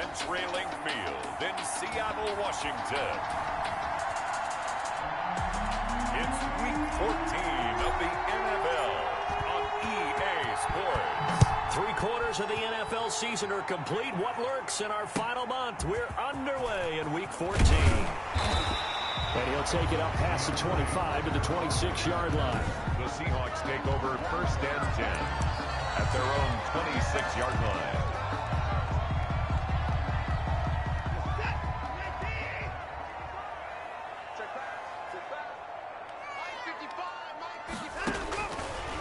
CenturyLink Field in Seattle, Washington. It's Week 14 of the NFL on EA Sports. 3 quarters of the NFL season are complete. What lurks in our final month? We're underway in Week 14. And he'll take it up past the 25 to the 26-yard line. The Seahawks take over 1st and 10 at their own 26-yard line.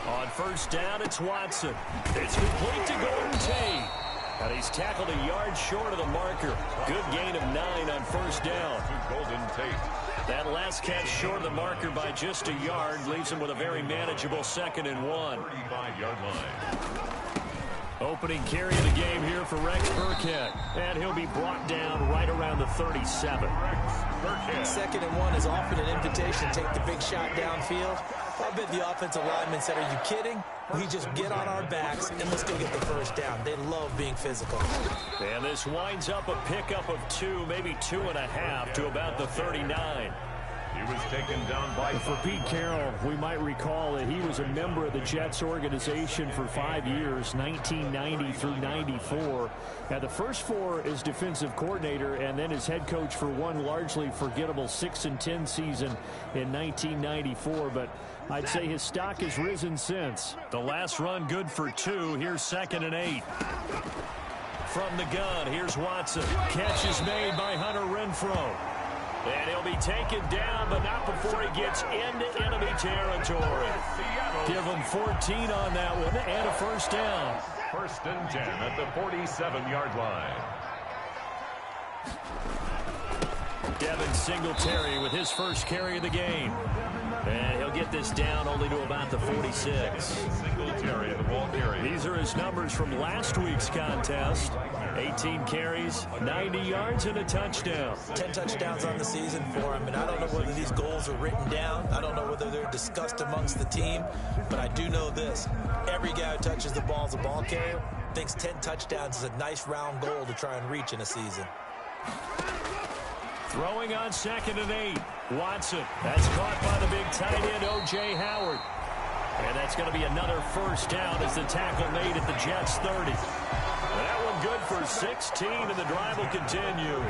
On 1st down, it's Watson. It's complete to Golden Tate. And he's tackled a yard short of the marker. Good gain of 9 on 1st down. Golden Tate. That last catch short of the marker by just a yard leaves him with a very manageable 2nd and 1. 35-yard line. Opening carry of the game here for Rex Burkhead. And he'll be brought down right around the 37. 2nd and 1 is often an invitation to take the big shot downfield. I bet the offensive lineman said, are you kidding? We just get on our backs and let's go get the 1st down. They love being physical. And this winds up a pickup of 2, maybe 2.5 to about the 39. He was taken down by... For Pete Carroll, we might recall that he was a member of the Jets organization for 5 years, 1990 through 94. Now, the first 4 as defensive coordinator and then as head coach for one largely forgettable 6-10 season in 1994. But I'd say his stock has risen since. The last run good for 2. Here's 2nd and 8. From the gun, here's Watson. Catch is made by Hunter Renfrow. And he'll be taken down, but not before he gets into enemy territory. Give him 14 on that one and a 1st down. 1st and 10 at the 47-yard line. Devin Singletary with his first carry of the game. And he'll get this down only to about the 46. Singletary, the ball carry. These are his numbers from last week's contest. 18 carries, 90 yards, and a touchdown. 10 touchdowns on the season for him, and I don't know whether these goals are written down. I don't know whether they're discussed amongst the team, but I do know this. Every guy who touches the ball as a ball carrier thinks 10 touchdowns is a nice round goal to try and reach in a season. Throwing on 2nd and 8. Watson. That's caught by the big tight end, O.J. Howard. And that's going to be another 1st down as the tackle made at the Jets' 30. That one good for 16, and the drive will continue.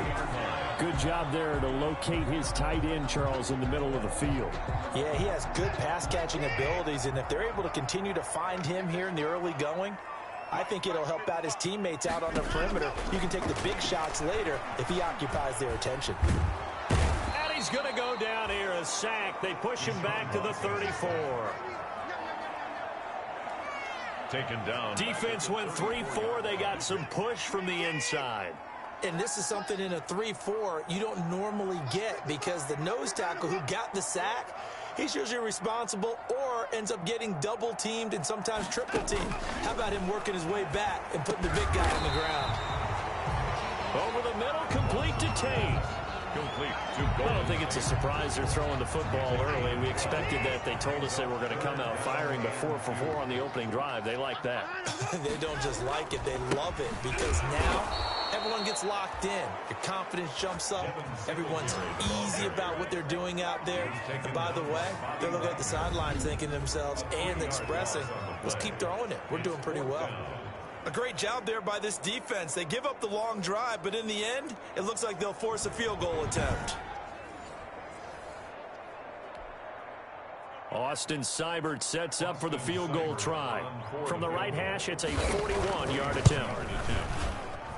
Good job there to locate his tight end, Charles, in the middle of the field. Yeah, he has good pass-catching abilities, and if they're able to continue to find him here in the early going, I think it'll help out his teammates out on the perimeter. You can take the big shots later if he occupies their attention. And he's going to go down here, a sack. They push him back to the 34. Taken down. Defense went 3-4. They got some push from the inside. And this is something in a 3-4 you don't normally get because the nose tackle who got the sack, he's usually responsible or ends up getting double-teamed and sometimes triple-teamed. How about him working his way back and putting the big guy on the ground? Over the middle, complete to Tate. Complete to I goal. don't think it's a surprise they're throwing the football early. We expected that. They told us they were going to come out firing, but 4 for 4 on the opening drive. They like that. They don't just like it, they love it because now everyone gets locked in. Your confidence jumps up. Everyone's easy about what they're doing out there. And by the way, they're looking at the sidelines thinking to themselves and expressing, let's keep throwing it. We're doing pretty well. A great job there by this defense. They give up the long drive, but in the end, it looks like they'll force a field goal attempt. Austin Seibert sets up for the field goal try. From the right hash, it's a 41-yard attempt.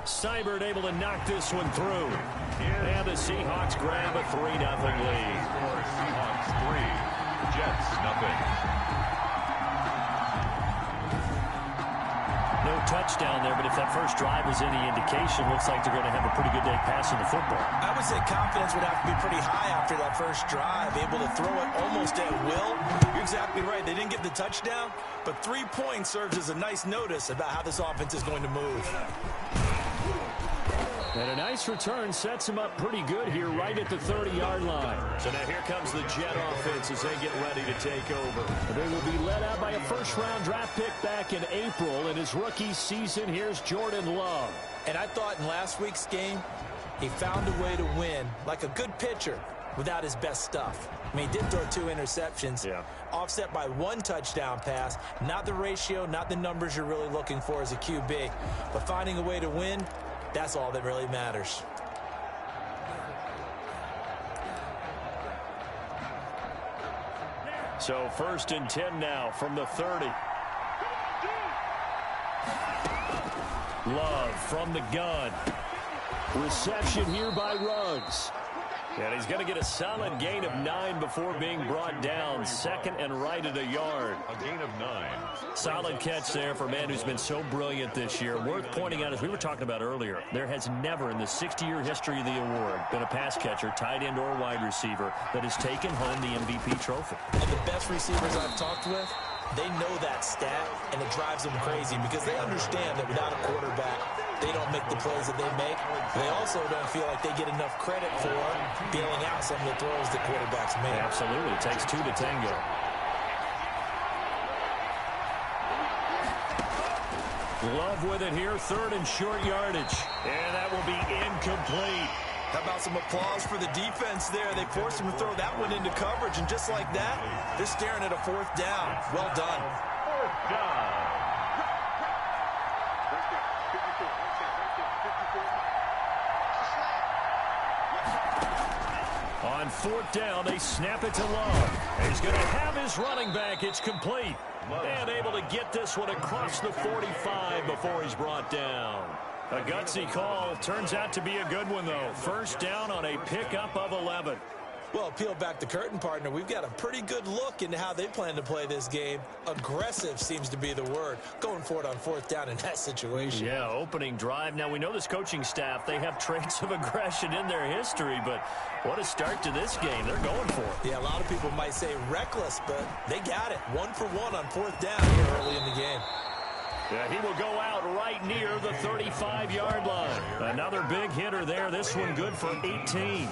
Seibert able to knock this one through. And the Seahawks grab a 3-0 lead. Seahawks 3, Jets 0. No touchdown there, but if that first drive is any indication, looks like they're going to have a pretty good day passing the football. I would say confidence would have to be pretty high after that first drive, able to throw it almost at will. You're exactly right. They didn't get the touchdown, but 3 points serves as a nice notice about how this offense is going to move. And a nice return sets him up pretty good here right at the 30-yard line. So now here comes the Jet offense as they get ready to take over. They will be led out by a first-round draft pick back in April. In his rookie season, here's Jordan Love. And I thought in last week's game, he found a way to win like a good pitcher without his best stuff. I mean, he did throw 2 interceptions, offset by 1 touchdown pass. Not the ratio, not the numbers you're really looking for as a QB. But finding a way to win, that's all that really matters. So 1st and 10 now from the 30. Love from the gun. Reception here by Ruggs. And he's going to get a solid gain of 9 before being brought down. 2nd and right at a yard. A gain of 9. Solid catch there for a man who's been so brilliant this year. Worth pointing out, as we were talking about earlier, there has never in the 60-year history of the award been a pass catcher, tight end, or wide receiver that has taken home the MVP trophy. And the best receivers I've talked with, they know that stat, and it drives them crazy because they understand that without a quarterback, they don't make the plays that they make. They also don't feel like they get enough credit for bailing out some of the throws that quarterbacks make. Absolutely. It takes 2 to tango. Love with it here, 3rd and short yardage. And that will be incomplete. How about some applause for the defense there? They forced him to throw that one into coverage, and just like that, they're staring at a 4th down. Well done. 4th down. On 4th down, they snap it to Love. He's going to have his running back. It's complete. And able to get this one across the 45 before he's brought down. A gutsy call. Turns out to be a good one, though. 1st down on a pickup of 11. Well, peel back the curtain, partner. We've got a pretty good look into how they plan to play this game. Aggressive seems to be the word. Going for it on 4th down in that situation. Yeah, opening drive. Now, we know this coaching staff, they have traits of aggression in their history, but what a start to this game. They're going for it. Yeah, a lot of people might say reckless, but they got it. 1 for 1 on 4th down here early in the game. Yeah, he will go out right near the 35-yard line. Another big hitter there. This one good for 18.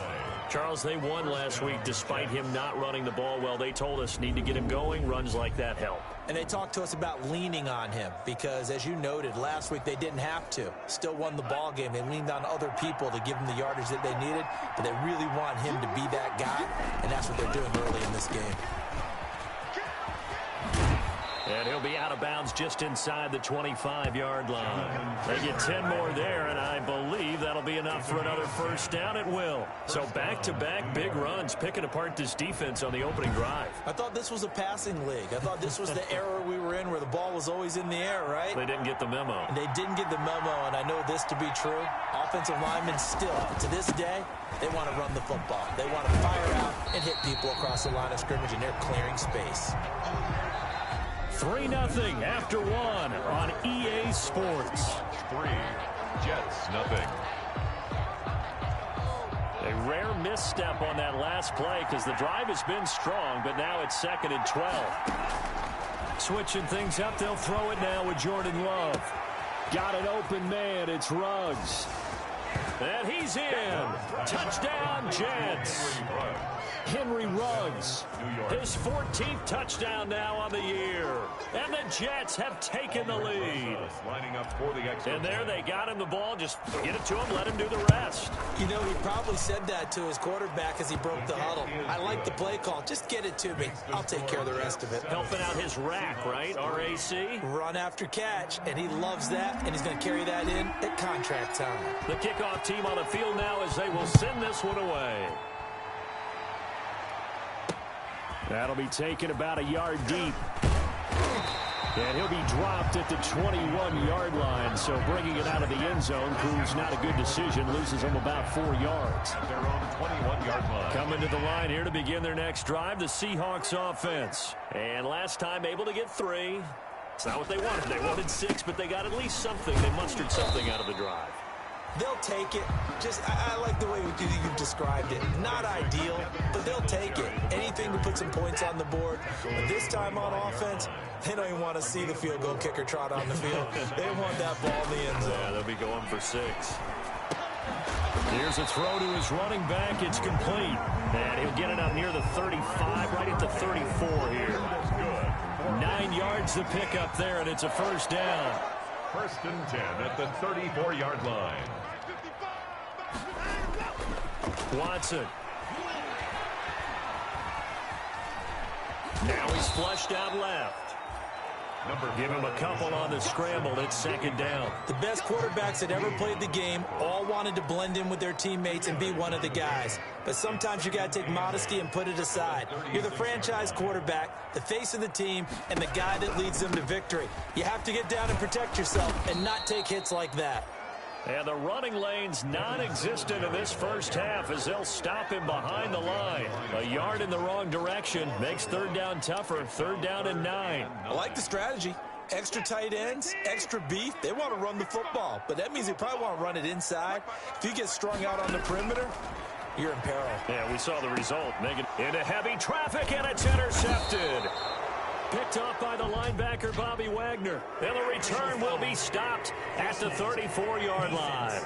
Charles, they won last week despite him not running the ball well. They told us need to get him going. Runs like that help. And they talked to us about leaning on him because, as you noted, last week they didn't have to. Still won the ball game. They leaned on other people to give them the yardage that they needed, but they really want him to be that guy, and that's what they're doing early in this game. And he'll be out of bounds just inside the 25-yard line. They get 10 more there, and I believe that'll be enough for another 1st down. It will. So back-to-back big runs, picking apart this defense on the opening drive. I thought this was a passing league. I thought this was the era we were in where the ball was always in the air, right? They didn't get the memo. And they didn't get the memo, and I know this to be true. Offensive linemen still, to this day, they want to run the football. They want to fire out and hit people across the line of scrimmage, and they're clearing space. 3-0 after 1 on EA Sports. 3, Jets, nothing. A rare misstep on that last play because the drive has been strong, but now it's 2nd and 12. Switching things up, they'll throw it now with Jordan Love. Got an open man, it's Ruggs. And he's in. Touchdown, Jets. Henry Ruggs. His 14th touchdown now on the year. And the Jets have taken the lead. Lining up for the extra. And there they got him the ball. Just get it to him, let him do the rest. You know, he probably said that to his quarterback as he broke the huddle. I like the play call. Just get it to me. I'll take care of the rest of it. Helping out his rack, right? RAC. Run after catch, and he loves that, and he's going to carry that in at contract time. The kickoff team on the field now as they will send this one away. That'll be taken about a yard deep. And he'll be dropped at the 21-yard line. So bringing it out of the end zone proves not a good decision. Loses them about 4 yards. At their own 21-yard line. Coming to the line here to begin their next drive, the Seahawks offense. And last time able to get 3. It's not what they wanted. They wanted 6, but they got at least something. They mustered something out of the drive. They'll take it. I like the way you've described it. Not ideal, but they'll take it. Anything to put some points on the board. But this time on offense, they don't even want to see the field goal kicker trot on the field. They want that ball in the end zone. Yeah, they'll be going for 6. Here's a throw to his running back. It's complete. And he'll get it up near the 35, right at the 34 here. 9 yards to pick up there, and it's a first down. First and 10 at the 34-yard line. Watson. Now he's flushed out left. Give him a couple on the scramble. It's second down. The best quarterbacks that ever played the game all wanted to blend in with their teammates and be one of the guys. But sometimes you got to take modesty and put it aside. You're the franchise quarterback, the face of the team, and the guy that leads them to victory. You have to get down and protect yourself and not take hits like that. And the running lane's non-existent in this first half as they'll stop him behind the line. A yard in the wrong direction makes third down tougher. Third down and 9. I like the strategy. Extra tight ends, extra beef. They want to run the football, but that means they probably want to run it inside. If you get strung out on the perimeter, you're in peril. Yeah, we saw the result. Make it into heavy traffic, and it's intercepted. Picked off by the linebacker, Bobby Wagner. And the return will be stopped at the 34-yard line.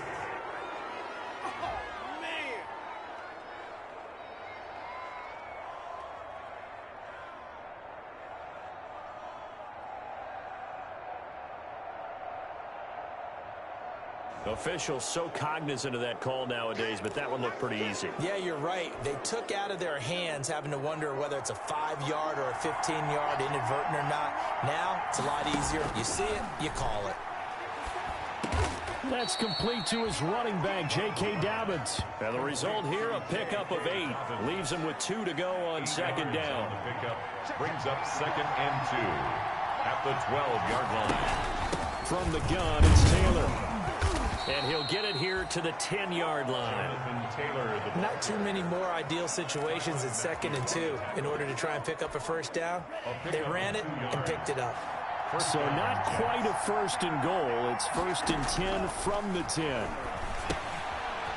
Officials so cognizant of that call nowadays, but that one looked pretty easy. Yeah, you're right. They took out of their hands having to wonder whether it's a 5-yard or a 15-yard inadvertent or not. Now, it's a lot easier. You see it, you call it. That's complete to his running back, J.K. Dobbins. And the result here, a pickup of 8. Leaves him with 2 to go on second down. The pickup brings up second and 2 at the 12-yard line. From the gun, it's Taylor. And he'll get it here to the 10-yard line. Not too many more ideal situations in second and 2 in order to try and pick up a first down. They ran it and picked it up. So not quite a first and goal. It's first and 10 from the 10.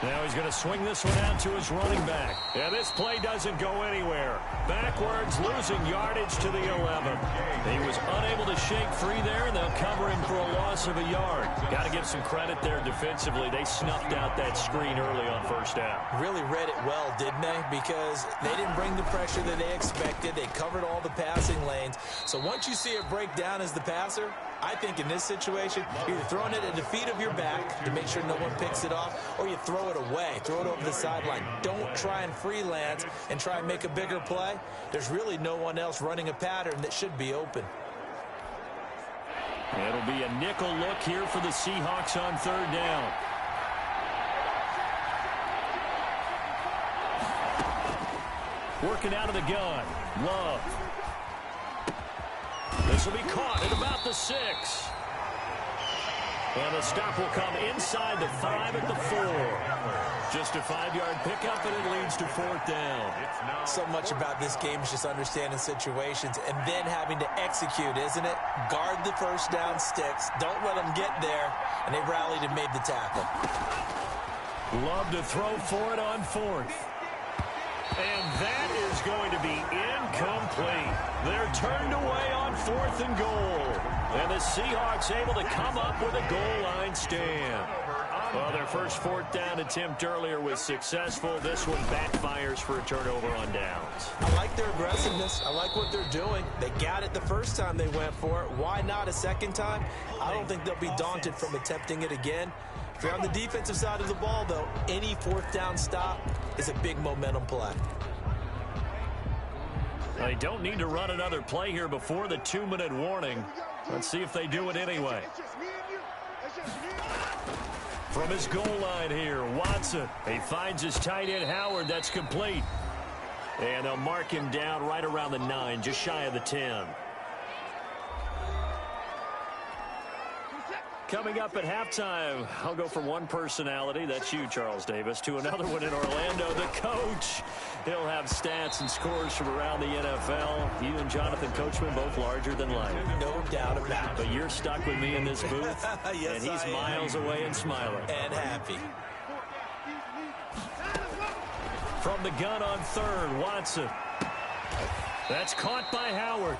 Now he's going to swing this one out to his running back. Yeah, this play doesn't go anywhere. Backwards, losing yardage to the 11. He was unable to shake free there, and they'll cover him for a loss of a yard. Got to give some credit there defensively. They snuffed out that screen early on first down. Really read it well, didn't they? Because they didn't bring the pressure that they expected. They covered all the passing lanes. So once you see it break down as the passer, I think in this situation, you're either throwing it at the feet of your back to make sure no one picks it off, or you throw it away, throw it over the sideline. Don't try and freelance and try and make a bigger play. There's really no one else running a pattern that should be open. It'll be a nickel look here for the Seahawks on third down. Working out of the gun. Love. This will be caught at about the 6. And the stop will come inside the 5 at the 4. Just a 5-yard pickup, and it leads to fourth down. So much about this game is just understanding situations and then having to execute, isn't it? Guard the first down sticks. Don't let them get there. And they rallied and made the tackle. Love to throw for it on fourth. And that is going to be incomplete. They're turned away on fourth and goal. And the Seahawks able to come up with a goal line stand. Well, their first fourth down attempt earlier was successful. This one backfires for a turnover on downs. I like their aggressiveness. I like what they're doing. They got it the first time they went for it. Why not a second time? I don't think they'll be daunted from attempting it again. If you're on the defensive side of the ball, though, any fourth down stop is a big momentum play. They don't need to run another play here before the 2-minute warning. Let's see if they do it anyway. From his goal line here, Watson. He finds his tight end, Howard. That's complete. And they'll mark him down right around the 9, just shy of the 10. Coming up at halftime, I'll go from one personality, that's you, Charles Davis, to another one in Orlando, the coach. He'll have stats and scores from around the NFL. You and Jonathan Coachman both larger than life. No doubt about it. But you're stuck with me in this booth, yes, and he's miles away and smiling. And happy. From the gun on third, Watson. That's caught by Howard.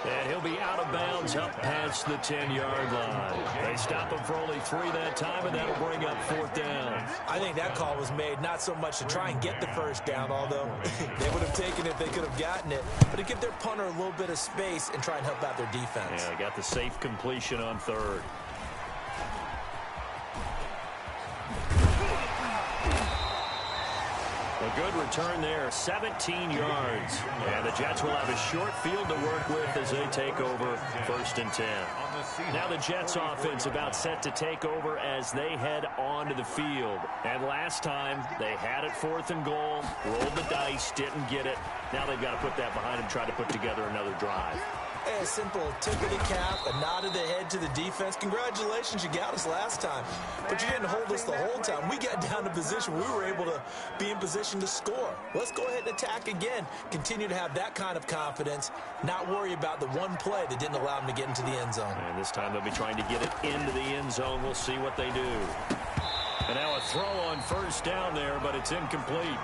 And he'll be out of bounds up past the 10-yard line. They stop him for only 3 that time, and that'll bring up 4th down. I think that call was made not so much to try and get the first down, although they would have taken it if they could have gotten it, but to give their punter a little bit of space and try and help out their defense. Yeah, got the safe completion on 3rd. A good return there, 17 yards. And the Jets will have a short field to work with as they take over 1st and 10. Now the Jets offense about set to take over as they head onto the field. And last time, they had it 4th and goal, rolled the dice, didn't get it. Now they've got to put that behind them, try to put together another drive. A simple tip of the cap, a nod of the head to the defense. Congratulations, you got us last time. But you didn't hold us the whole time. We got down to position. We were able to be in position to score. Let's go ahead and attack again. Continue to have that kind of confidence. Not worry about the one play that didn't allow them to get into the end zone. And this time they'll be trying to get it into the end zone. We'll see what they do. And now a throw on 1st down there, but it's incomplete.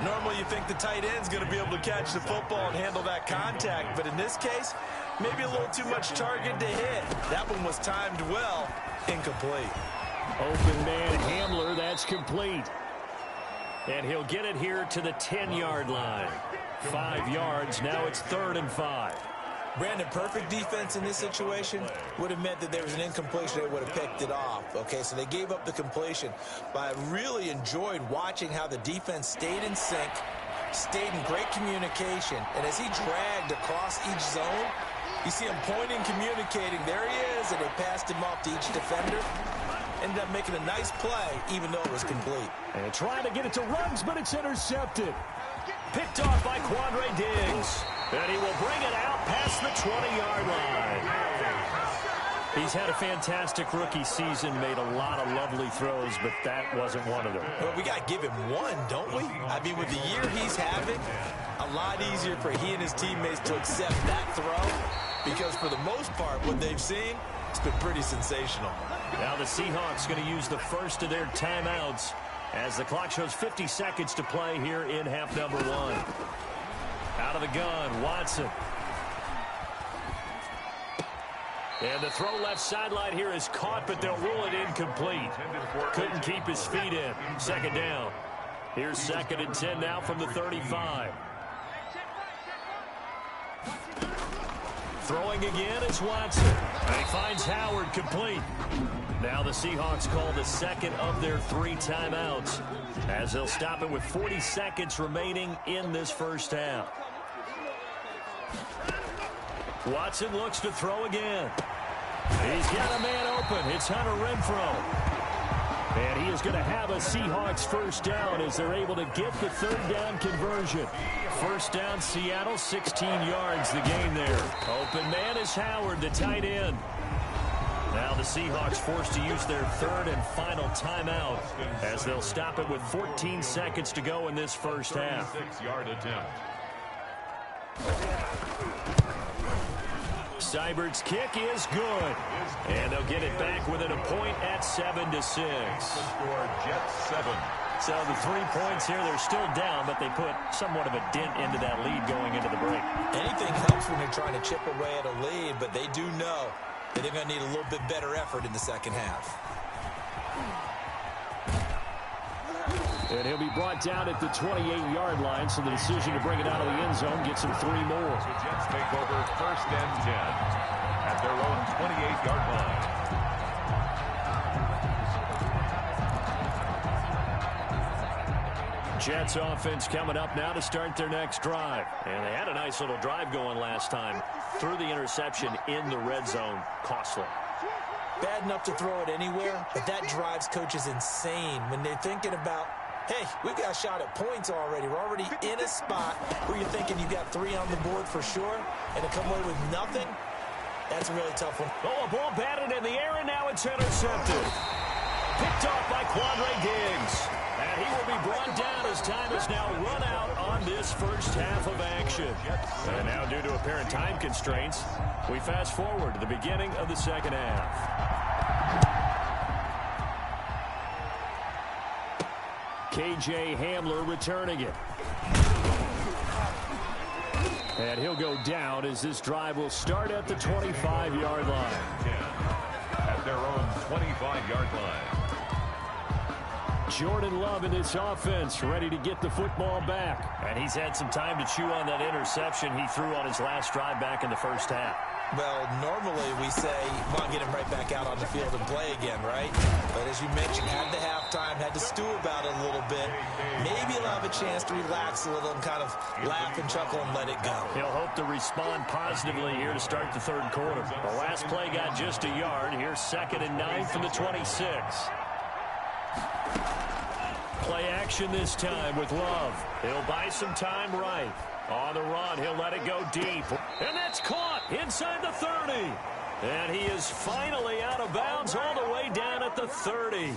Normally you think the tight end's going to be able to catch the football and handle that contact, but in this case, maybe a little too much target to hit. That one was timed well. Incomplete. Open man Hamler, that's complete. And he'll get it here to the 10-yard line. 5 yards, now it's 3rd and 5. Brandon, perfect defense in this situation would have meant that there was an incompletion. They would have picked it off. Okay, so they gave up the completion. But I really enjoyed watching how the defense stayed in sync, stayed in great communication. And as he dragged across each zone, you see him pointing, communicating. There he is, and they passed him off to each defender. Ended up making a nice play, even though it was complete. And trying to get it to Ruggs, but it's intercepted. Picked off by Quandre Diggs. And he will bring it out past the 20-yard line. He's had a fantastic rookie season, made a lot of lovely throws, but that wasn't one of them. Well, we got to give him one, don't we? I mean, with the year he's having, a lot easier for he and his teammates to accept that throw, because for the most part, what they've seen, it's been pretty sensational. Now the Seahawks going to use the first of their timeouts as the clock shows 50 seconds to play here in half number 1. Out of the gun, Watson. And the throw left sideline here is caught, but they'll rule it incomplete. Couldn't keep his feet in. 2nd down. Here's 2nd and 10 now from the 35. Throwing again is Watson. And he finds Howard complete. Now the Seahawks call the second of their 3 timeouts as they'll stop it with 40 seconds remaining in this first half. Watson looks to throw again. He's got a man open. It's Hunter Renfrow. And he is going to have a Seahawks first down as they're able to get the 3rd down conversion. First down, Seattle, 16 yards the gain there. Open man is Howard, the tight end. Now the Seahawks forced to use their 3rd and final timeout as they'll stop it with 14 seconds to go in this first half. 6-yard attempt. Seibert's kick is good. And they'll get it back within a point at 7-6. The score, Jets 7. So the 3 points here, they're still down, but they put somewhat of a dent into that lead going into the break. Anything helps when they're trying to chip away at a lead, but they do know that they're going to need a little bit better effort in the second half. And he'll be brought down at the 28-yard line, so the decision to bring it out of the end zone gets him 3 more. The Jets take over 1st and 10 at their own 28-yard line. Jets offense coming up now to start their next drive. And they had a nice little drive going last time. Threw the interception in the red zone. Costly. Bad enough to throw it anywhere, but that drives coaches insane when they're thinking about, hey, we've got a shot at points already. We're already in a spot where you're thinking you've got 3 on the board for sure, and to come away with nothing, that's a really tough one. Oh, a ball batted in the air, and now it's intercepted. Picked off by Quandre Diggs. And he will be brought down as time is now run out on this first half of action. And now, due to apparent time constraints, we fast forward to the beginning of the second half. KJ Hamler returning it. And he'll go down as this drive will start at the 25-yard line. At their own 25-yard line. Jordan Love in this offense, ready to get the football back. And he's had some time to chew on that interception he threw on his last drive back in the first half. Well, normally we say, well, get him right back out on the field and play again, right? But as you mentioned, had the halftime, had to stew about it a little bit. Maybe he'll have a chance to relax a little and kind of laugh and chuckle and let it go. He'll hope to respond positively here to start the third quarter. The last play got just a yard. Here's 2nd and 9 from the 26. Play action this time with Love. He'll buy some time right. On the run, he'll let it go deep. And that's caught inside the 30. And he is finally out of bounds all the way down at the 30.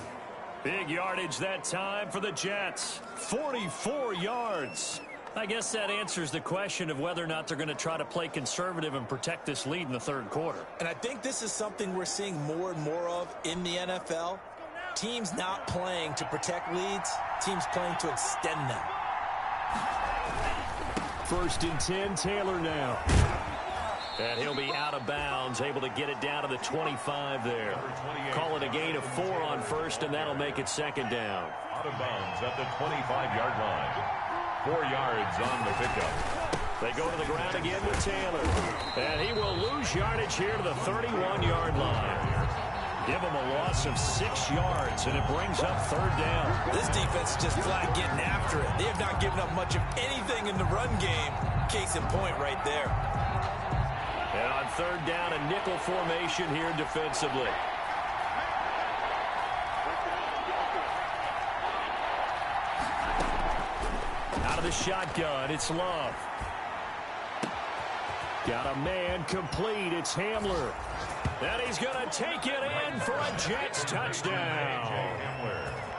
Big yardage that time for the Jets. 44 yards. I guess that answers the question of whether or not they're going to try to play conservative and protect this lead in the third quarter. And I think this is something we're seeing more and more of in the NFL. Teams not playing to protect leads, teams playing to extend them. 1st and 10, Taylor now. And he'll be out of bounds, able to get it down to the 25 there. Call it a gain of 4 on 1st, and that'll make it 2nd down. Out of bounds at the 25-yard line. 4 yards on the pickup. They go to the ground again with Taylor. And he will lose yardage here to the 31-yard line. Give him a loss of 6 yards, and it brings up 3rd down. This defense is just flat getting after it. They have not given up much of anything in the run game. Case in point right there. And on 3rd down, a nickel formation here defensively. Out of the shotgun, it's Love. Got a man complete. It's Hamler. And he's going to take it in for a Jets touchdown.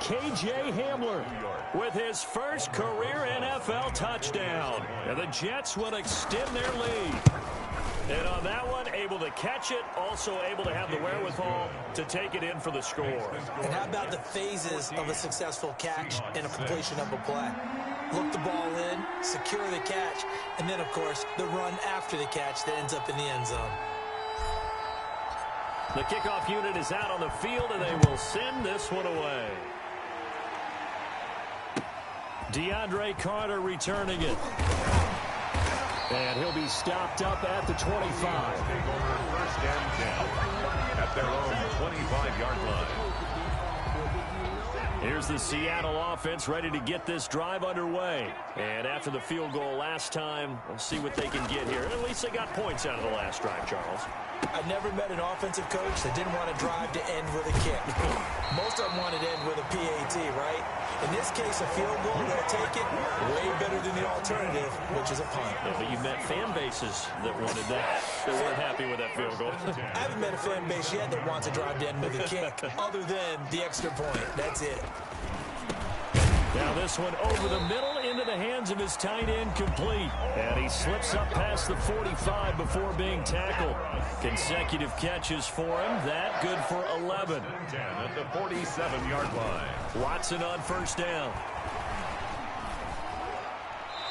KJ Hamler with his first career NFL touchdown. And the Jets will extend their lead. And on that one, able to catch it, also able to have the wherewithal to take it in for the score. And how about the phases of a successful catch and a completion of a play? Look the ball in, secure the catch, and then, of course, the run after the catch that ends up in the end zone. The kickoff unit is out on the field, and they will send this one away. DeAndre Carter returning it. And he'll be stopped up at the 25. Take over 1st and 10 at their own 25-yard line. Here's the Seattle offense ready to get this drive underway. And after the field goal last time, we'll see what they can get here. At least they got points out of the last drive, Charles. I've never met an offensive coach that didn't want to drive to end with a kick. Most of them wanted to end with a PAT, right? In this case, a field goal, they'll take it way better than the alternative, which is a punt. Yeah, but you met fan bases that wanted that. They weren't happy with that field goal. I haven't met a fan base yet that wants to drive to end with a kick, other than the extra point. That's it. Now this one over the middle into the hands of his tight end, complete. And he slips up past the 45 before being tackled. Consecutive catches for him. That good for 11. 10 at the 47-yard line. Watson on 1st down.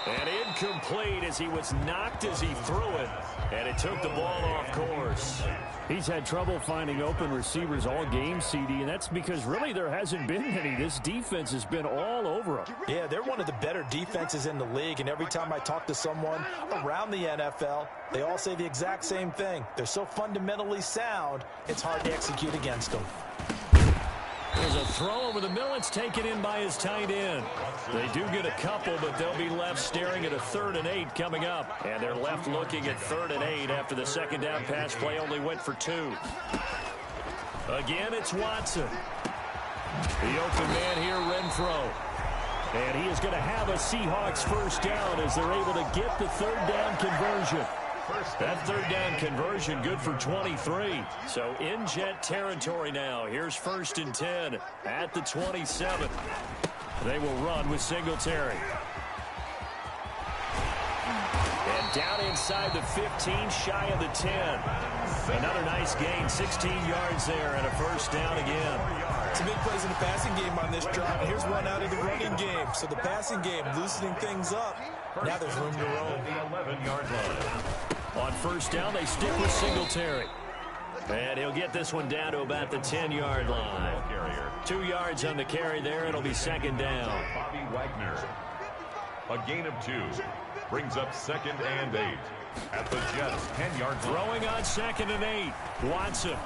And incomplete as he was knocked as he threw it. And it took the ball off course. He's had trouble finding open receivers all game, CD, and that's because really there hasn't been any. This defense has been all over him. Yeah, they're one of the better defenses in the league, and every time I talk to someone around the NFL, they all say the exact same thing. They're so fundamentally sound, it's hard to execute against them. There's a throw over the middle. It's taken in by his tight end. They do get a couple, but they'll be left staring at a 3rd and 8 coming up. And they're left looking at 3rd and 8 after the 2nd down pass play only went for 2. Again, it's Watson. The open man here, Renfro. And he is going to have a Seahawks 1st down as they're able to get the 3rd down conversion. That 3rd down conversion good for 23. So in Jet territory now. Here's 1st and 10 at the 27. They will run with Singletary. And down inside the 15, shy of the 10. Another nice gain, 16 yards there, and a 1st down again. Some big plays in the passing game on this drive. Here's one out of the running game. So the passing game loosening things up. Now there's room to roam. The 11-yard line. On first down, they stick with Singletary. And he'll get this one down to about the 10-yard line. 2 yards on the carry there. It'll be second down. Bobby Wagner. A gain of 2. Brings up 2nd and 8. At the Jets' 10-yard line. Throwing on 2nd and 8. Watson.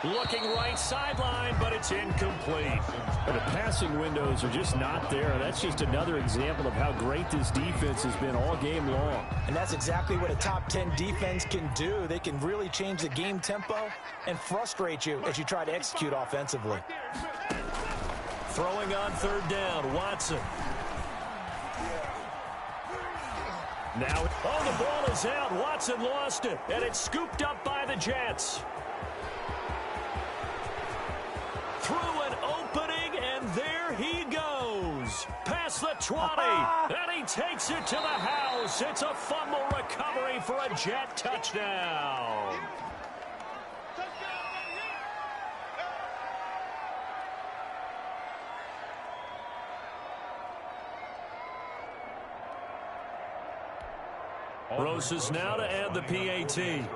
Looking right sideline, but it's incomplete. The passing windows are just not there. That's just another example of how great this defense has been all game long. And that's exactly what a top 10 defense can do. They can really change the game tempo and frustrate you as you try to execute offensively. Throwing on 3rd down, Watson. Now, the ball is out. Watson lost it, and it's scooped up by the Jets. Through an opening, and there he goes. Past the 20, and he takes it to the house. It's a fumble recovery for a Jet touchdown. Rosas now to add the PAT.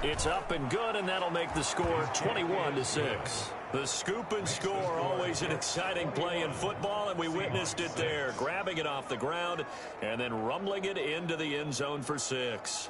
It's up and good, and that'll make the score 21-6. The scoop and score, always an exciting play in football, and we witnessed it there, grabbing it off the ground and then rumbling it into the end zone for 6.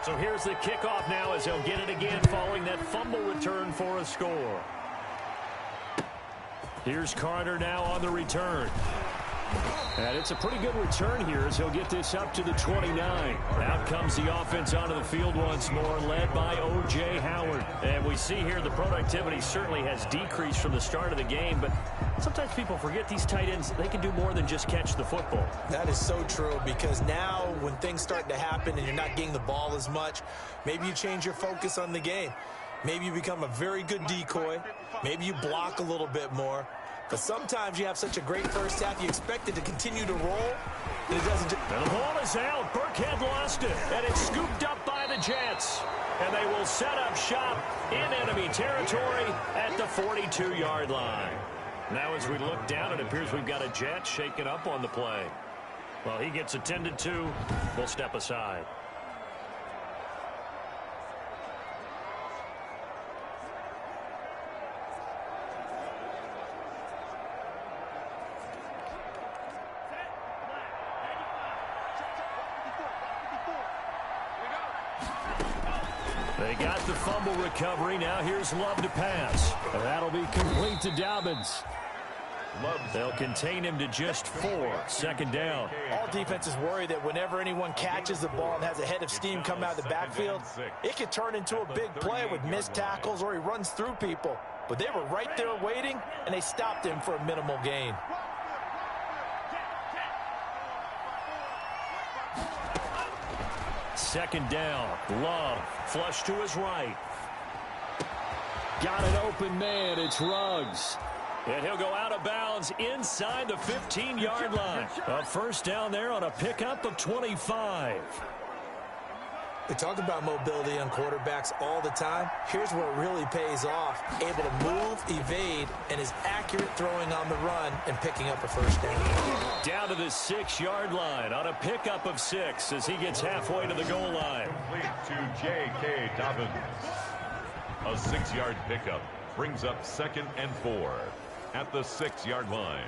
So here's the kickoff now as he'll get it again following that fumble return for a score. Here's Carter now on the return. And it's a pretty good return here as he'll get this up to the 29. Out comes the offense onto the field once more, led by O.J. Howard. And we see here the productivity certainly has decreased from the start of the game, but sometimes people forget these tight ends, they can do more than just catch the football. That is so true, because now when things start to happen and you're not getting the ball as much, maybe you change your focus on the game. Maybe you become a very good decoy. Maybe you block a little bit more. But sometimes you have such a great first half, you expect it to continue to roll, and it doesn't. And the ball is out. Burkhead lost it, and it's scooped up by the Jets. And they will set up shop in enemy territory at the 42-yard line. Now as we look down, it appears we've got a Jet shaken up on the play. Well, he gets attended to. We'll step aside. They got the fumble recovery. Now here's Love to pass. And that'll be complete to Dobbins. They'll contain him to just 4. 2nd down. All defenses worry that whenever anyone catches the ball and has a head of steam come out of the backfield, it could turn into a big play with missed tackles or he runs through people. But they were right there waiting, and they stopped him for a minimal gain. Second down. Love. Flush to his right. Got an open man. It's Ruggs. And he'll go out of bounds inside the 15-yard line. A first down there on a pickup of 25. We talk about mobility on quarterbacks all the time. Here's where it really pays off. Able to move, evade, and is accurate throwing on the run and picking up a first down. Down to the 6-yard line on a pickup of 6 as he gets halfway to the goal line. Complete to J.K. Dobbins. A 6-yard pickup brings up 2nd and 4 at the 6-yard line.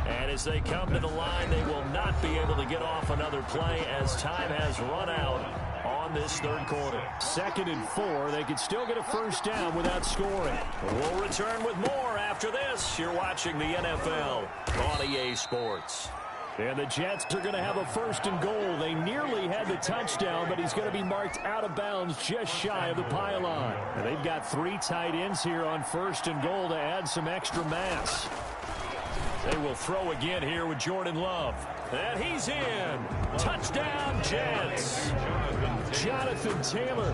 And as they come to the line, they will not be able to get off another play as time has run out on this third quarter. 2nd and 4. They could still get a first down without scoring. We'll return with more after this. You're watching the NFL on EA Sports. And the Jets are going to have a 1st and goal. They nearly had the touchdown, but he's going to be marked out of bounds just shy of the pylon. And they've got 3 tight ends here on 1st and goal to add some extra mass. They will throw again here with Jordan Love. And he's in. Touchdown, Jets. Jonathan Taylor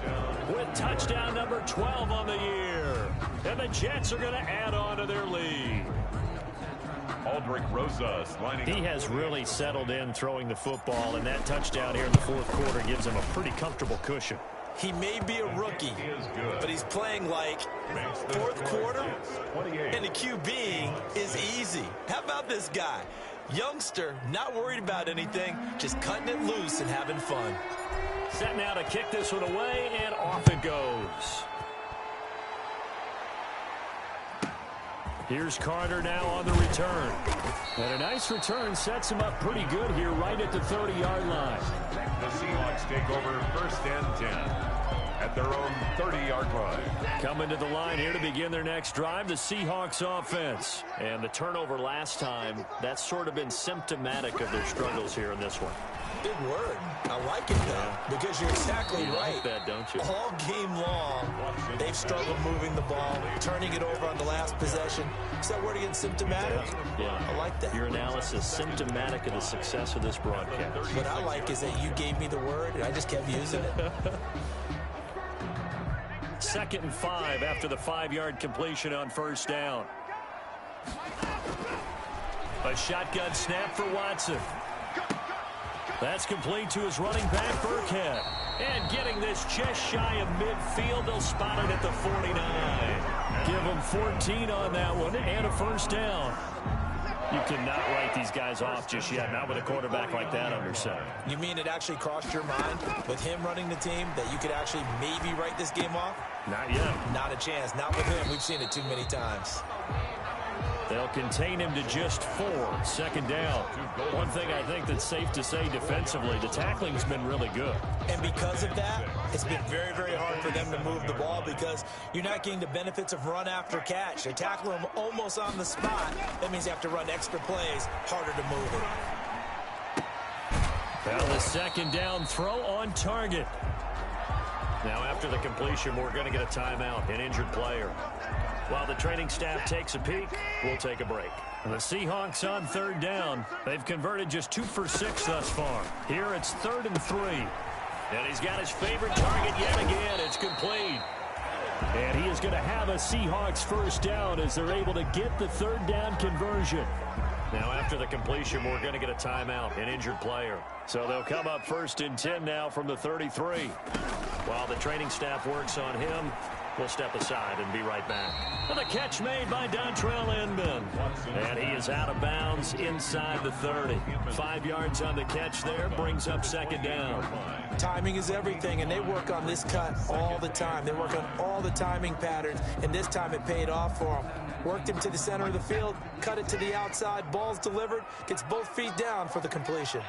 with touchdown number 12 on the year. And the Jets are going to add on to their lead. Aldrich Rosas lining up. He has really settled in throwing the football, and that touchdown here in the 4th quarter gives him a pretty comfortable cushion. He may be a rookie, but he's playing like 4th quarter, and the QBing is easy. How about this guy? Youngster, not worried about anything, just cutting it loose and having fun. Set now to kick this one away, and off it goes. Here's Carter now on the return. And a nice return sets him up pretty good here right at the 30-yard line. The Seahawks take over 1st and 10 at their own 30-yard line. Coming to the line here to begin their next drive, the Seahawks offense. And the turnover last time, that's sort of been symptomatic of their struggles here in this one. Big word. I like it, though, because you're exactly right. Like that, don't you? All game long, they've struggled moving the ball, turning it over on the last possession. Is that word again, symptomatic? Yeah. I like that. Your analysis, symptomatic of the success of this broadcast. What I like is that you gave me the word, and I just kept using it. 2nd and 5 after the 5-yard completion on 1st down. A shotgun snap for Watson. That's complete to his running back, Burkhead. And getting this just shy of midfield, they'll spot it at the 49. Give them 14 on that one and a 1st down. You cannot write these guys off just yet, not with a quarterback like that under center. You mean it actually crossed your mind with him running the team that you could actually maybe write this game off? Not yet. Not a chance. Not with him. We've seen it too many times. They'll contain him to just 4. 2nd down. One thing I think that's safe to say defensively, the tackling's been really good. And because of that, it's been very, very hard for them to move the ball because you're not getting the benefits of run after catch. They tackle him almost on the spot. That means you have to run extra plays, harder to move it. Now the 2nd down throw on target. Now after the completion, we're going to get a timeout, an injured player. While the training staff takes a peek, we'll take a break. And the Seahawks on 3rd down. They've converted just 2 for 6 thus far. Here it's 3rd and 3. And he's got his favorite target yet again. It's complete. And he is going to have a Seahawks 1st down as they're able to get the 3rd down conversion. Now after the completion, we're going to get a timeout, an injured player. So they'll come up 1st and 10 now from the 33. While the training staff works on him, we'll step aside and be right back. And the catch made by Dontrell Inman. And he is out of bounds inside the 30. 5 yards on the catch there, brings up 2nd down. Timing is everything, and they work on this cut all the time. They work on all the timing patterns, and this time it paid off for them. Worked him to the center of the field, cut it to the outside, ball's delivered, gets both feet down for the completion.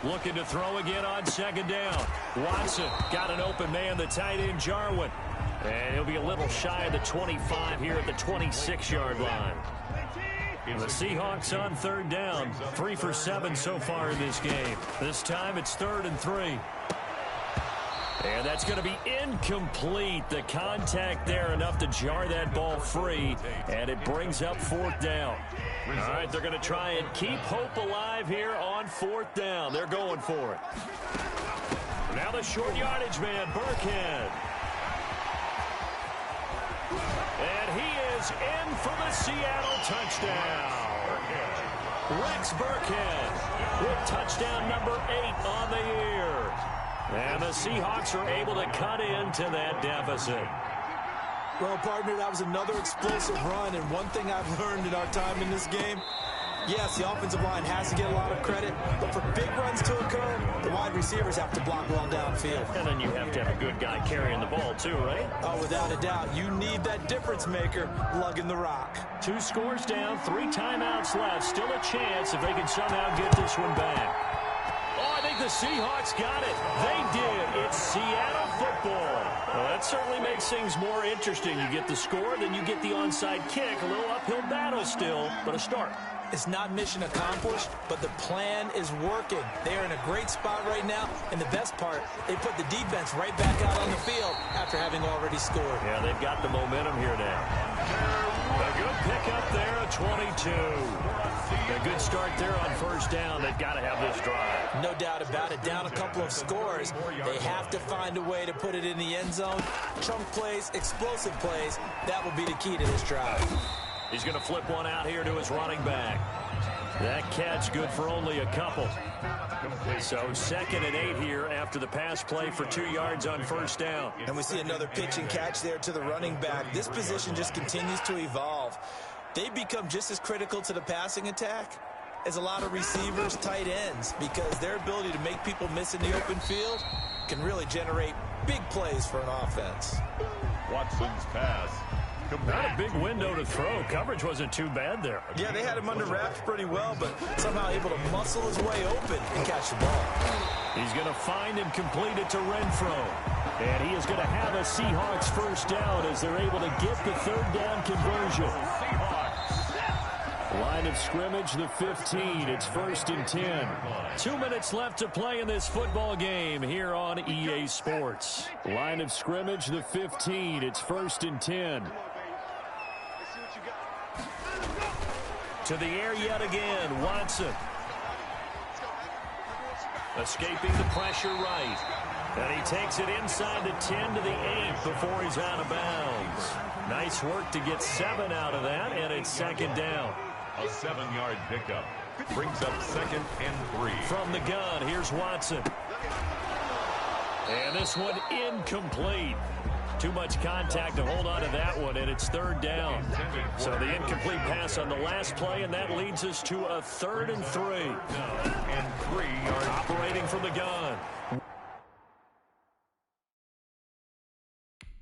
Looking to throw again on 2nd down. Watson got an open man, the tight end Jarwin. And he'll be a little shy of the 25 here at the 26-yard line. And the Seahawks on 3rd down. 3 for 7 so far in this game. This time it's 3rd and 3. And that's going to be incomplete. The contact there enough to jar that ball free. And it brings up 4th down. All right, they're going to try and keep hope alive here on 4th down. They're going for it. Now the short yardage man, Burkhead. And he is in for the Seattle touchdown. Rex Burkhead with touchdown number 8 on the year. And the Seahawks are able to cut into that deficit. Well, partner, that was another explosive run, and one thing I've learned in our time in this game, yes, the offensive line has to get a lot of credit, but for big runs to occur, the wide receivers have to block well downfield. And then you have to have a good guy carrying the ball too, right? Oh, without a doubt. You need that difference maker lugging the rock. 2 scores down, 3 timeouts left. Still a chance if they can somehow get this one back. Oh, I think the Seahawks got it. They did. It's Seattle football. Well, that certainly makes things more interesting. You get the score, then you get the onside kick. A little uphill battle still, but a start. It's not mission accomplished, but the plan is working. They're in a great spot right now, and the best part, they put the defense right back out on the field after having already scored. Yeah, they've got the momentum here now. A good pickup there, a 22. A good start there on first down. They've got to have this drive. No doubt about it. Down a couple of scores. They have to find a way to put it in the end zone. Chunk plays, explosive plays. That will be the key to this drive. He's going to flip one out here to his running back. That catch good for only a couple. So 2nd and 8 here after the pass play for 2 yards on first down. And we see another pitch and catch there to the running back. This position just continues to evolve. They've become just as critical to the passing attack as a lot of receivers, tight ends, because their ability to make people miss in the open field can really generate big plays for an offense. Watson's pass. Not a big window to throw. Coverage wasn't too bad there. Yeah, they had him under wraps pretty well, but somehow able to muscle his way open and catch the ball. He's going to find him, complete it to Renfro. And he is going to have a Seahawks first down as they're able to get the 3rd down conversion. Line of scrimmage, the 15. It's 1st and 10. 2 minutes left to play in this football game here on EA Sports. Line of scrimmage, the 15. It's 1st and 10. To the air yet again, Watson. Escaping the pressure right. And he takes it inside the 10 to the 8 before he's out of bounds. Nice work to get 7 out of that, and it's 2nd down. A 7-yard pickup brings up 2nd and 3. From the gun, here's Watson. And this one incomplete. Too much contact to hold on to that one, and it's 3rd down. So the incomplete pass on the last play, and that leads us to a 3rd and 3. And 3 yards. Operating from the gun.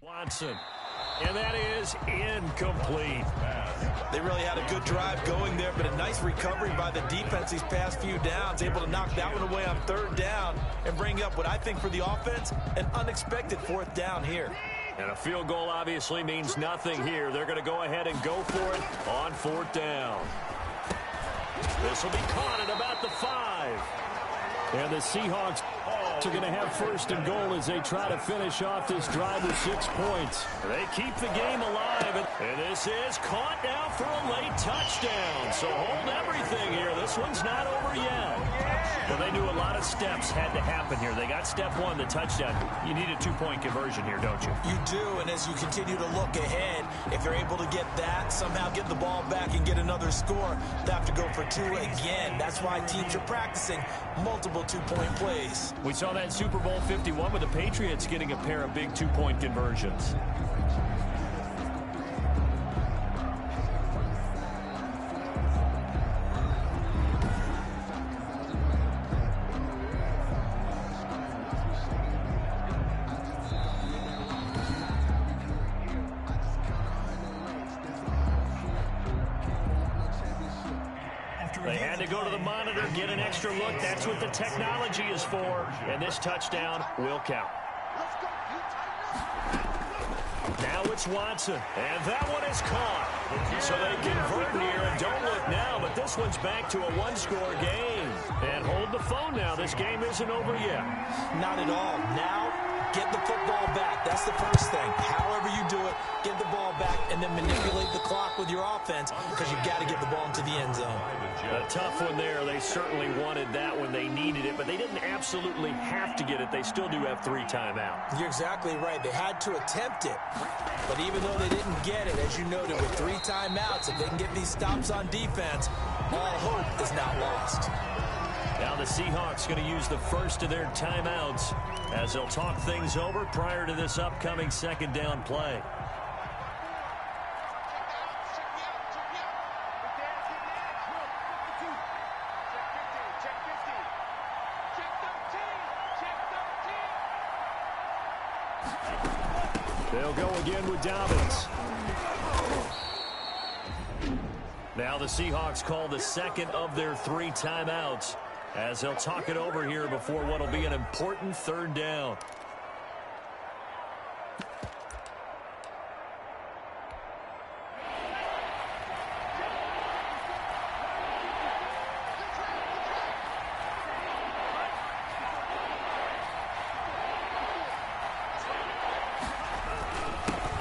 Watson. And that is incomplete. They really had a good drive going there, but a nice recovery by the defense these past few downs, able to knock that one away on 3rd down and bring up what I think for the offense, an unexpected 4th down here. And a field goal obviously means nothing here. They're going to go ahead and go for it on 4th down. This will be caught at about the 5. And the Seahawks are going to have 1st and goal as they try to finish off this drive with 6 points. They keep the game alive, and this is caught now for a late touchdown. So hold everything here. This one's not over yet. Well, they knew a lot of steps had to happen here. They got step 1, the touchdown. You need a 2-point conversion here, don't you? You do, and as you continue to look ahead, if they're able to get that, somehow get the ball back and get another score, they have to go for 2 again. That's why teams are practicing multiple 2-point plays. We saw that Super Bowl 51 with the Patriots getting a pair of big 2-point conversions. They had to go to the monitor, get an extra look. That's what the technology is for. And this touchdown will count. Now it's Watson. And that one is caught. So they convert here and don't look now, but this one's back to a 1-score game. And hold the phone now. This game isn't over yet. Not at all. Now, get the football back. That's the first thing. However you do it, get the ball back and then manipulate the clock with your offense because you've got to get the ball into the end zone. A tough one there. They certainly wanted that when they needed it, but they didn't absolutely have to get it. They still do have 3 timeouts. You're exactly right. They had to attempt it. But even though they didn't get it, as you noted, with 3 timeouts, if they can get these stops on defense, all hope is not lost. Now the Seahawks going to use the first of their timeouts as they'll talk things over prior to this upcoming 2nd down play. They'll go again with Dobbins. Now the Seahawks call the 2nd of their 3 timeouts as they'll talk it over here before what will be an important 3rd down.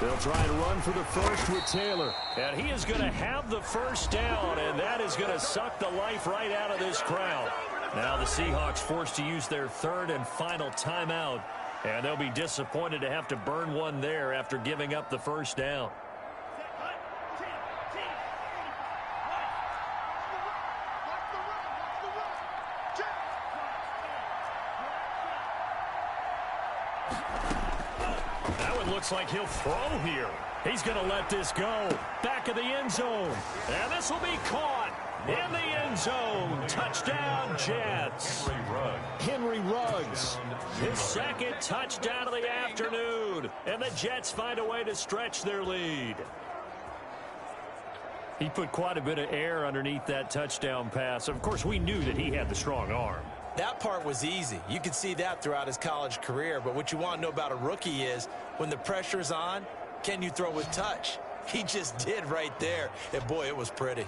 They'll try and run for the first with Taylor. And he is going to have the first down, and that is going to suck the life right out of this crowd. Now the Seahawks forced to use their third and final timeout, and they'll be disappointed to have to burn one there after giving up the first down. Looks like he'll throw here. He's going to let this go. Back of the end zone. And this will be caught in the end zone. Touchdown, Jets. Henry Ruggs. His second touchdown of the afternoon. And the Jets find a way to stretch their lead. He put quite a bit of air underneath that touchdown pass. Of course, we knew that he had the strong arm. That part was easy. You could see that throughout his college career. But what you want to know about a rookie is when the pressure's on, can you throw with touch? He just did right there. And, boy, it was pretty.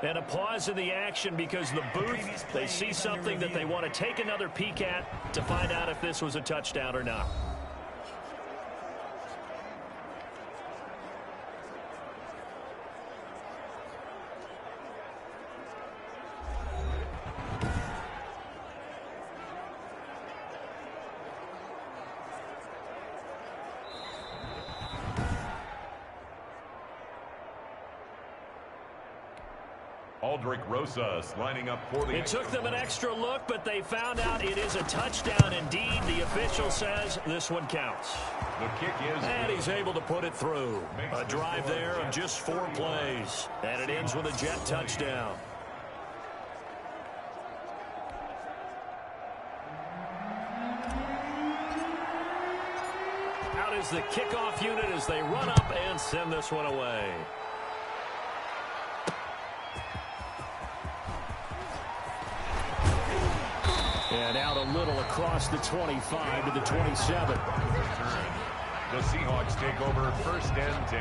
And a pause in the action because the booth, they see something that they want to take another peek at to find out if this was a touchdown or not. Aldrick Rosas lining up for the... It took them an extra look, but they found out it is a touchdown indeed. The official says this one counts. The kick is... And he's able to put it through. A drive there of just 4 plays. And it ends with a Jet touchdown. Out is the kickoff unit as they run up and send this one away. And out a little across the 25 to the 27. The Seahawks take over first and 10.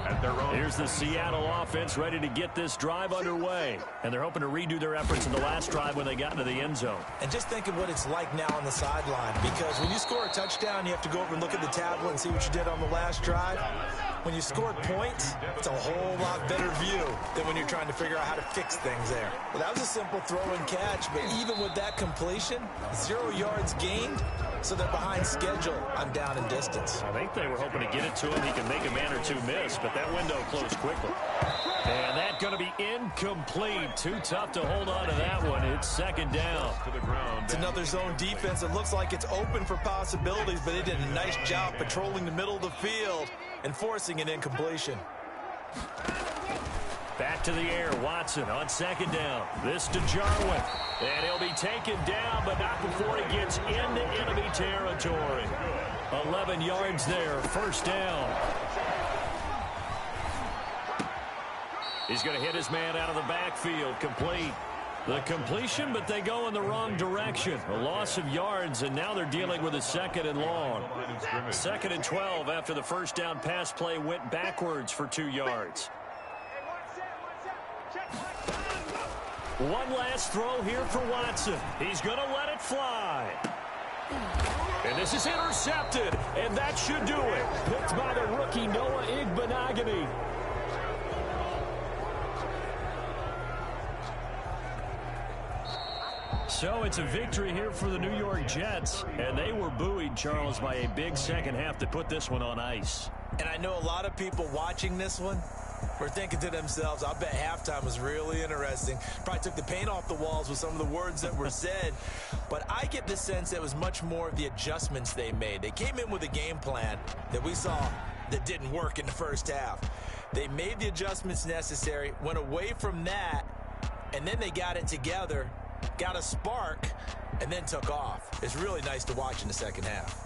At their own. Here's the Seattle offense ready to get this drive underway. And they're hoping to redo their efforts in the last drive when they got into the end zone. And just think of what it's like now on the sideline. Because when you score a touchdown, you have to go over and look at the tablet and see what you did on the last drive. When you scored points, it's a whole lot better view than when you're trying to figure out how to fix things there. Well, that was a simple throw and catch, but even with that completion, 0 yards gained, so they're behind schedule on down and distance. I think they were hoping to get it to him. He can make a man or two miss, but that window closed quickly. And that's going to be incomplete. Too tough to hold on to that one. It's second down. To the ground. It's another zone defense. It looks like it's open for possibilities, but they did a nice job patrolling the middle of the field and forcing an incompletion. Back to the air. Watson on second down. This to Jarwin. And he'll be taken down, but not before he gets into enemy territory. 11 yards there. First down. He's going to hit his man out of the backfield. Complete. The completion, but they go in the wrong direction. A loss of yards, and now they're dealing with a second and long. Second and 12 after the first down pass play went backwards for 2 yards. One last throw here for Watson. He's going to let it fly. And this is intercepted, and that should do it. Picked by the rookie Noah Igbenogany. So it's a victory here for the New York Jets, and they were buoyed, Charles, by a big second half to put this one on ice. And I know a lot of people watching this one were thinking to themselves, I bet halftime was really interesting. Probably took the paint off the walls with some of the words that were said. But I get the sense that it was much more of the adjustments they made. They came in with a game plan that we saw that didn't work in the first half. They made the adjustments necessary, went away from that, and then they got it together, got a spark, and then took off. It's really nice to watch in the second half.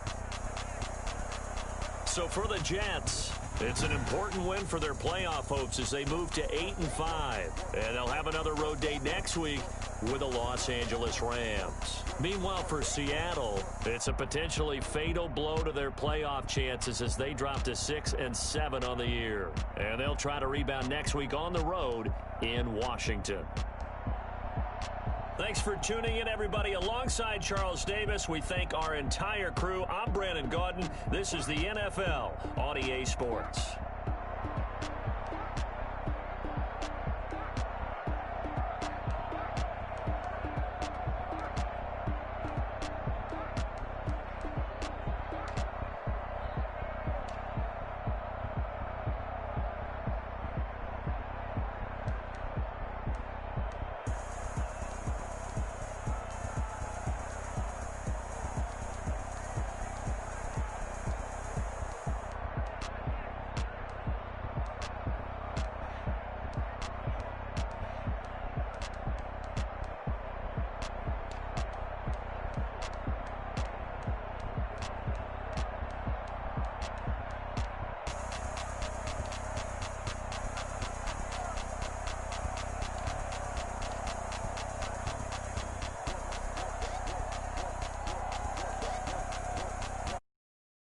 So for the Jets, it's an important win for their playoff hopes as they move to 8-5. And they'll have another road day next week with the Los Angeles Rams. Meanwhile, for Seattle, it's a potentially fatal blow to their playoff chances as they drop to 6-7 on the year. And they'll try to rebound next week on the road in Washington. Thanks for tuning in, everybody. Alongside Charles Davis, we thank our entire crew. I'm Brandon Gaudin. This is the NFL on EA Sports.